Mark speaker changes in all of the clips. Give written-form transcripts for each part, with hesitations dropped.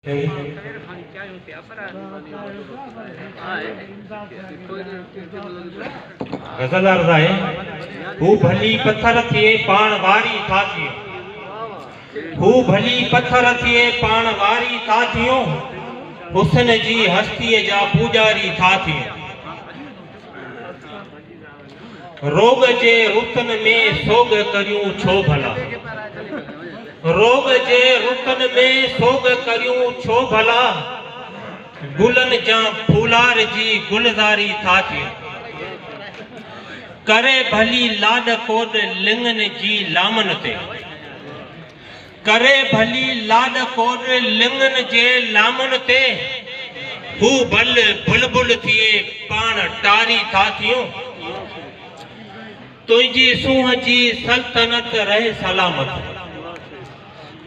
Speaker 1: गज़लदार है हू भली पत्थर थिए पाण वारी था थियो, हू भली पत्थर थिए पाण वारी था थियो, हुस्न जी हस्ती जा पूजारी था थियो। रोग जे रुतन में सोग करियूं छो भला, रोग जे रुतन में सोग करियूं छो भला, गुलन जा फूलार जी गुलदारी था थी। करे भली लाड कोड लिंगन जी लामन ते, करे भली लाड कोड लिंगन जे लामन ते, हू बल बुलबुल थिए पाण टारी था थियूं। तुझी सूह जी सल्तनत रहे सलामत,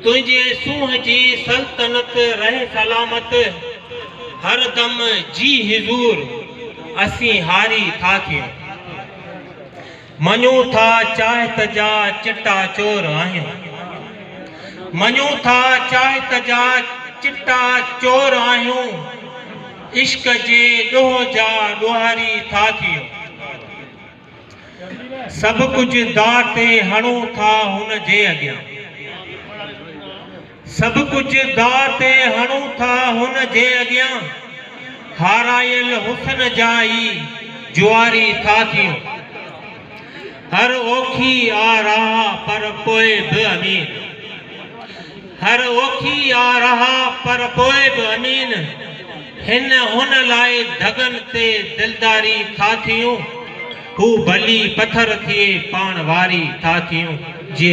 Speaker 1: तुझे सूह जी सल्तनत रहे सलामत, हर दम जी हिजूर असी हारी था थियूं। मञूं था चाहत जा चिट्टा चोर आहियूं, मञूं था चाहत जा चिट्टा चोर आहियूं, इश्क जे ॾोह जा ॾोहारी था थियूं। सब कुछ दार ते हणूं था हुन जे अॻियां, सब कुछ दार ते हणूं था हुन जे अॻियां, हारायल हुस्न जा ई जुआरी था थियूं। हर ओखी आ रहा पर पोए बि अमीन, हर ओखी आ रहा पर पोए बि अमीन, हिन हुन लाइ धगन ते दिलदारी था थियूं। हू भली पत्थर थिए पाण वारी था थियूं। जी